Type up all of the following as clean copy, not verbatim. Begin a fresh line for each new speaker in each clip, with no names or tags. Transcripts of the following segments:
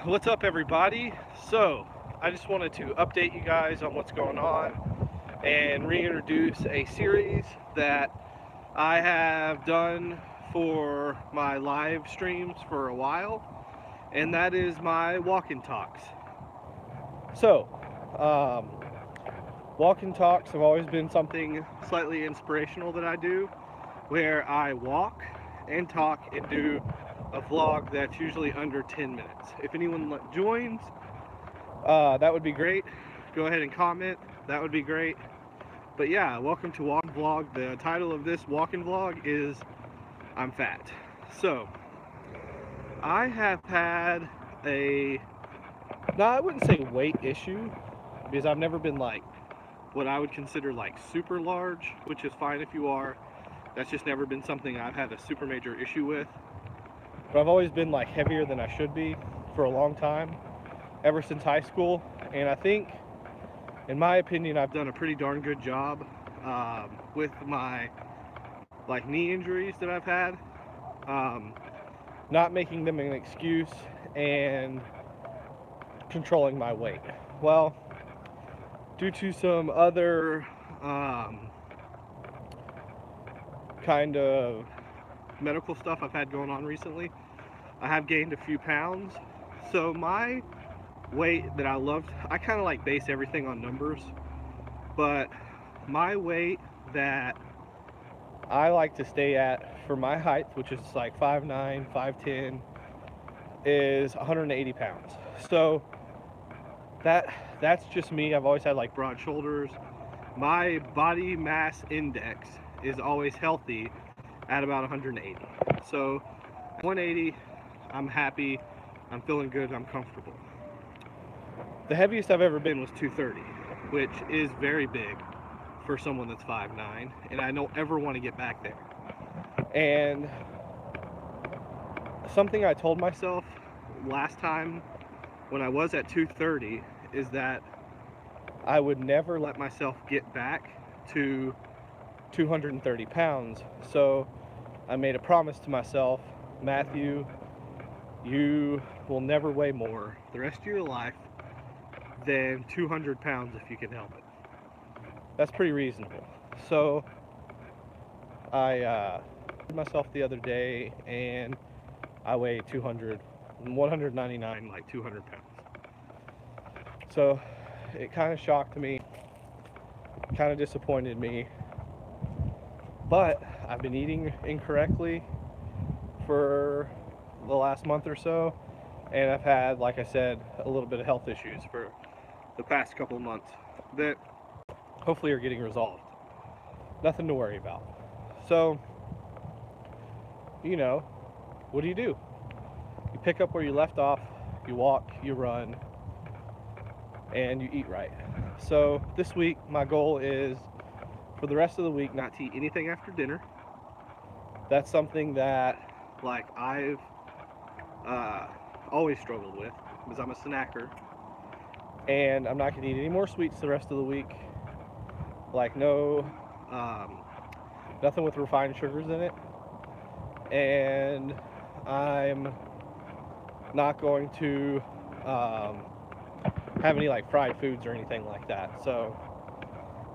What's up, everybody? So, I just wanted to update you guys on what's going on and reintroduce a series that I have done for my live streams for a while, and that is my walk-in talks. So, um, walk-in talks have always been something slightly inspirational that I do, where I walk and talk and do a vlog that's usually under 10 minutes. If anyone joins, that would be great. Go ahead and comment. That would be great. But yeah, welcome to Walk Vlog. The title of this walk-in vlog is I'm Fat. So, I have had I wouldn't say weight issue, because I've never been like what I would consider like super large, which is fine if you are. That's just never been something I've had a super major issue with. But I've always been like heavier than I should be for a long time, ever since high school. And I think, in my opinion, I've done a pretty darn good job with my like knee injuries that I've had, not making them an excuse and controlling my weight. Well, due to some other kind of medical stuff I've had going on recently, I have gained a few pounds. So my weight that I kind of like base everything on numbers, but my weight that I like to stay at for my height, which is like 5'9", 5'10", is 180 pounds. So that's just me. I've always had like broad shoulders. My body mass index is always healthy at about 180. So 180, I'm happy, I'm feeling good, I'm comfortable. The heaviest I've ever been was 230, which is very big for someone that's 5'9", and I don't ever want to get back there. And something I told myself last time when I was at 230 is that I would never let myself get back to 230 pounds. So I made a promise to myself, Matthew, you will never weigh more the rest of your life than 200 pounds if you can help it. That's pretty reasonable. So I myself the other day, and I weigh 199, like 200 pounds. So it kind of shocked me, kind of disappointed me, but I've been eating incorrectly for the last month or so, and I've had, like I said, a little bit of health issues for the past couple of months that hopefully are getting resolved. Nothing to worry about. So, what do? You pick up where you left off, you walk, you run, and you eat right. So this week, my goal is for the rest of the week not to eat anything after dinner. That's something that I've always struggled with, because I'm a snacker, and I'm not going to eat any more sweets the rest of the week. Nothing with refined sugars in it, and I'm not going to have any fried foods or anything like that. So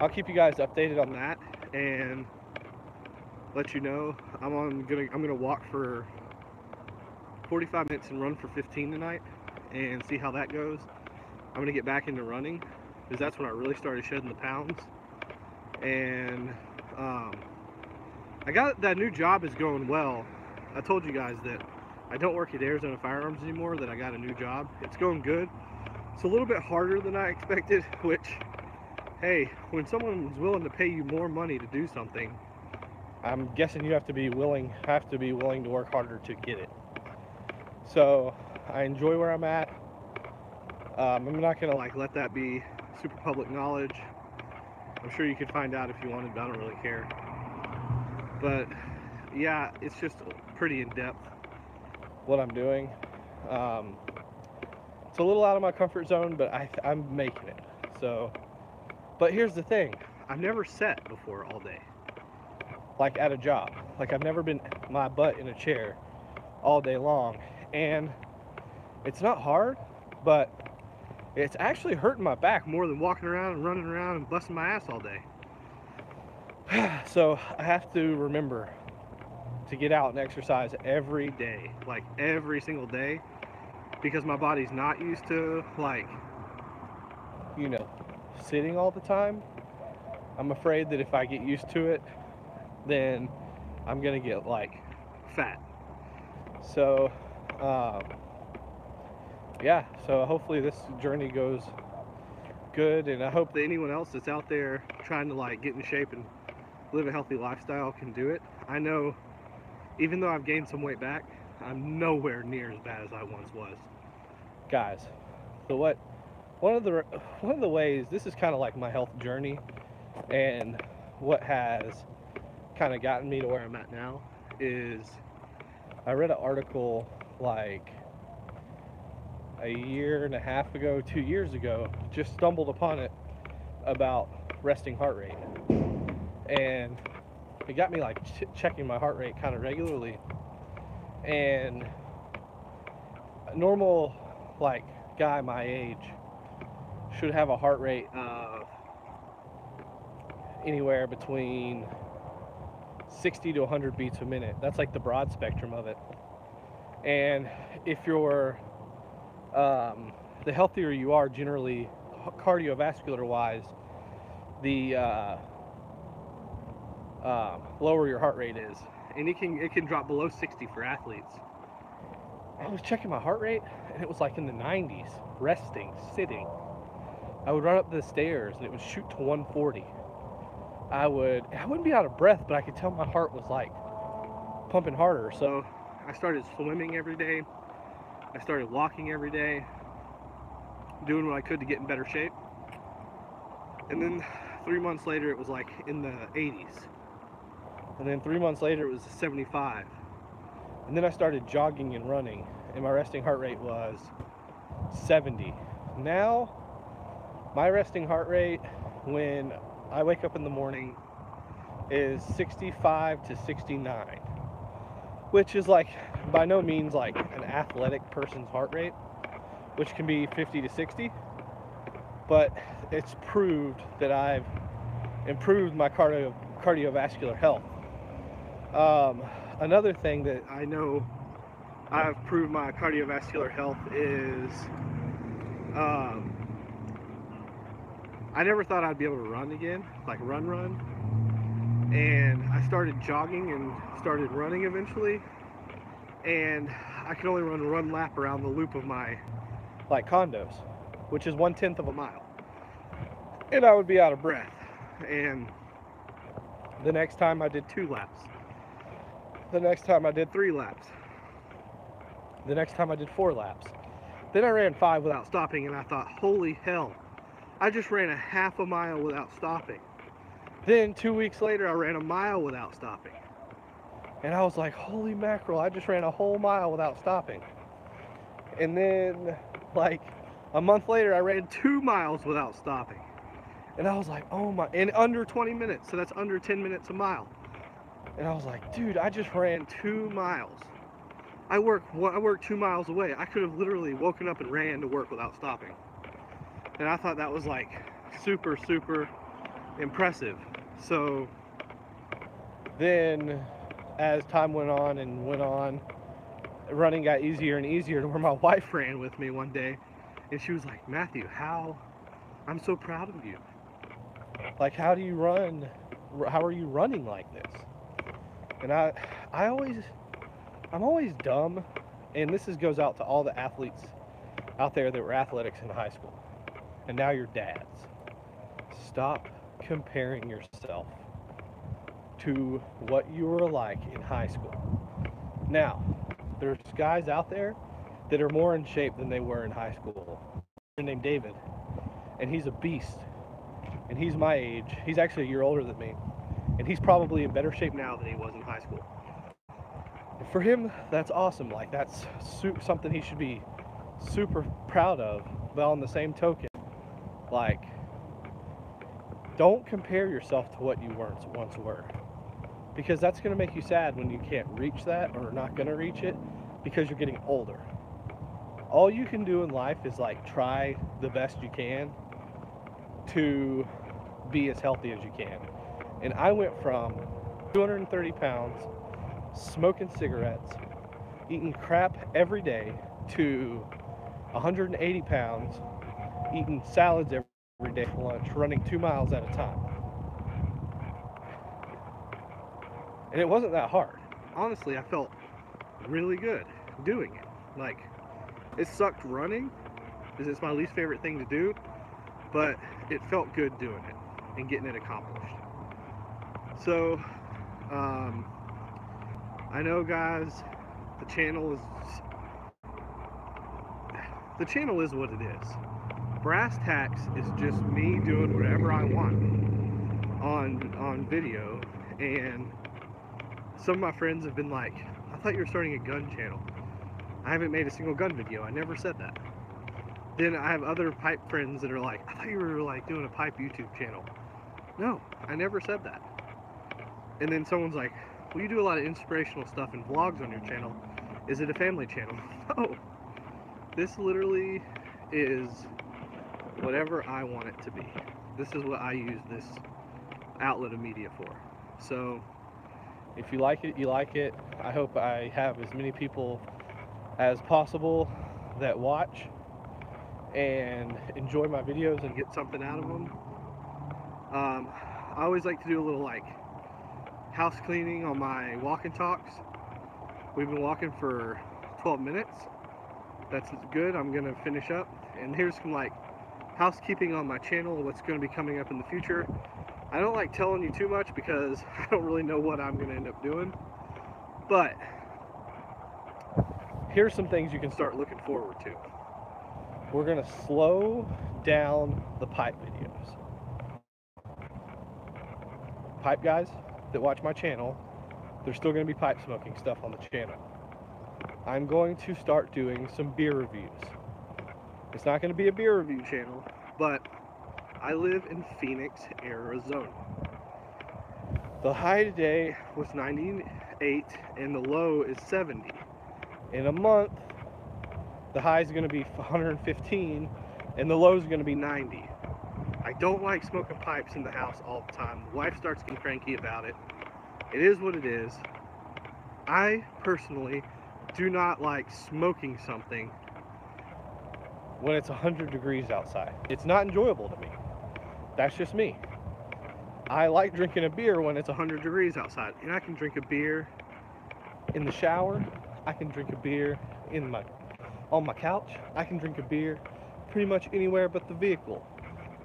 I'll keep you guys updated on that and let you know. I'm gonna walk for 45 minutes and run for 15 tonight and see how that goes. I'm gonna get back into running, because that's when I really started shedding the pounds. And I got that new job is going well. I told you guys that I don't work at Arizona Firearms anymore, that I got a new job. It's going good. It's a little bit harder than I expected, which, hey, when someone's willing to pay you more money to do something, I'm guessing you have to be willing to work harder to get it. So I enjoy where I'm at. I'm not gonna let that be super public knowledge. I'm sure you could find out if you wanted, but I don't really care. But yeah, it's just pretty in depth what I'm doing. It's a little out of my comfort zone, but I'm making it. So, but here's the thing: I've never sat before all day, at a job. I've never been my butt in a chair all day long, and It's not hard, but it's actually hurting my back more than walking around and running around and busting my ass all day. So I have to remember to get out and exercise every day, like every single day, because my body's not used to, like, you know, sitting all the time. I'm afraid that if I get used to it, then I'm gonna get like fat. So yeah, so hopefully this journey goes good, and I hope that anyone else that's out there trying to like get in shape and live a healthy lifestyle can do it. I know even though I've gained some weight back, I'm nowhere near as bad as I once was. Guys, so one of the ways, this is kind of like my health journey, and what has kind of gotten me to where I'm at now is I read an article like a year and a half ago, 2 years ago, just stumbled upon it, about resting heart rate. And it got me like checking my heart rate kind of regularly. And a normal like guy my age should have a heart rate of anywhere between 60 to 100 beats a minute. That's like the broad spectrum of it. And if you're the healthier you are generally cardiovascular wise, the lower your heart rate is, and it can drop below 60 for athletes. I was checking my heart rate and it was like in the 90s, resting, sitting. I would run up the stairs and it would shoot to 140. I wouldn't be out of breath, but I could tell my heart was like pumping harder. So I started swimming every day. I started walking every day, doing what I could to get in better shape. And then 3 months later, it was like in the 80s. And then 3 months later, it was 75. And then I started jogging and running, and my resting heart rate was 70. Now, my resting heart rate when I wake up in the morning is 65 to 69, which is like by no means like an athletic person's heart rate, which can be 50 to 60, but it's proved that I've improved my cardiovascular health. Another thing that I know I've proved my cardiovascular health is I never thought I'd be able to run again, like run. And I started jogging and started running eventually. And I could only run one lap around the loop of my like condos, which is 1/10 of a mile. And I would be out of breath. And the next time I did 2 laps. The next time I did 3 laps. The next time I did 4 laps. Then I ran 5 without stopping, and I thought, holy hell, I just ran a half a mile without stopping. Then 2 weeks later, I ran a mile without stopping. And I was like, holy mackerel, I just ran a whole mile without stopping. And then, like, a month later, I ran 2 miles without stopping. And I was like, oh my, in under 20 minutes, so that's under 10 minutes a mile. And I was like, dude, I just ran 2 miles. I work 2 miles away. I could have literally woken up and ran to work without stopping. And I thought that was like super, super impressive. So then as time went on, running got easier and easier, to where my wife ran with me one day, and she was like, Matthew, I'm so proud of you. Like, how do you run? How are you running like this? And I'm always dumb, and this goes out to all the athletes out there that were athletics in high school, and now you're dads. Stop comparing yourself to what you were like in high school. Now, there's guys out there that are more in shape than they were in high school. Named David, and he's a beast, and he's my age. He's actually a year older than me, and he's probably in better shape now than he was in high school. And for him, that's awesome. Like, that's something he should be super proud of. But on the same token, like, don't compare yourself to what you once were, because that's going to make you sad when you can't reach that, or not going to reach it, because you're getting older. all you can do in life is like try the best you can to be as healthy as you can. And I went from 230 pounds, smoking cigarettes, eating crap every day, to 180 pounds, eating salads every day for lunch, running 2 miles at a time. And it wasn't that hard. Honestly, I felt really good doing it. Like, it sucked running, because it's my least favorite thing to do, but it felt good doing it and getting it accomplished. So, I know, guys, the channel is what it is. Brass Tacks is just me doing whatever I want on video, and some of my friends have been like, I thought you were starting a gun channel. I haven't made a single gun video. I never said that. Then I have other pipe friends that are like, I thought you were like doing a pipe YouTube channel. No, I never said that. And then someone's like, well, you do a lot of inspirational stuff and vlogs on your channel. Is it a family channel? No. This literally is whatever I want it to be. This is what I use this outlet of media for. So if you like it, you like it. I hope I have as many people as possible that watch and enjoy my videos and get something out of them. I always like to do a little like house cleaning on my walk and talks. We've been walking for 12 minutes. That's good. I'm gonna finish up, and here's some like housekeeping on my channel, what's going to be coming up in the future. I don't like telling you too much because I don't really know what I'm going to end up doing, but here's some things you can start looking forward to. We're going to slow down the pipe videos. Pipe guys that watch my channel, there's still going to be pipe smoking stuff on the channel. I'm going to start doing some beer reviews. It's not going to be a beer review channel, but I live in Phoenix, Arizona. The high today was 98 and the low is 70. In a month, the high is going to be 115 and the low is going to be 90. I don't like smoking pipes in the house all the time. The wife starts getting cranky about it. It is what it is. I personally do not like smoking something when it's 100 degrees outside. It's not enjoyable to me. That's just me. I like drinking a beer when it's 100 degrees outside, and I can drink a beer in the shower. I can drink a beer on my couch. I can drink a beer pretty much anywhere but the vehicle.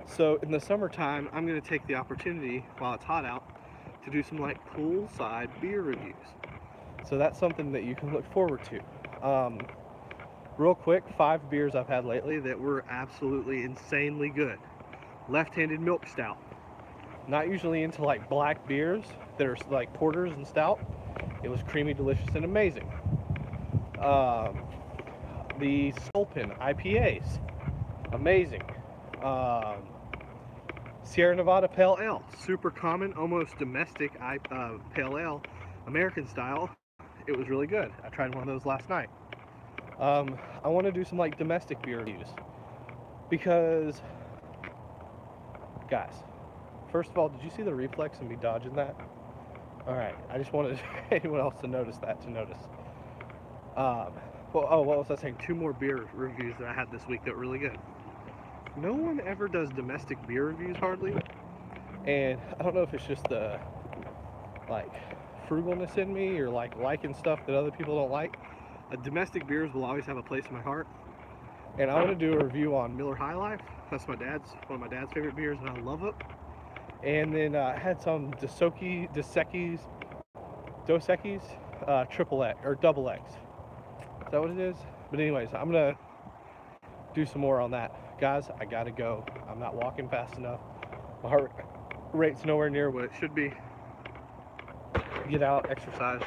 So in the summertime, I'm going to take the opportunity while it's hot out to do some like poolside beer reviews. So that's something that you can look forward to. Real quick, 5 beers I've had lately that were absolutely insanely good. Left-handed milk stout. Not usually into like black beers that are like porters and stout. It was creamy, delicious, and amazing. The Sculpin IPAs, amazing. Sierra Nevada Pale Ale, super common, almost domestic Pale Ale, American style. It was really good. I tried one of those last night. I want to do some like domestic beer reviews because, guys, first of all, did you see the reflex and me dodging that? Alright, I just wanted anyone else to notice that to notice. What was I saying? 2 more beer reviews that I had this week that were really good. No one ever does domestic beer reviews hardly, and I don't know if it's just the like frugalness in me or like liking stuff that other people don't like. Domestic beers will always have a place in my heart, and I want to do a review on Miller High Life. That's one of my dad's favorite beers, and I love it. And then I had some Dos Equis triple X or double X. Is that what it is? But anyways, I'm gonna do some more on that. Guys, I gotta go. I'm not walking fast enough. My heart rate's nowhere near what it should be. Get out, exercise.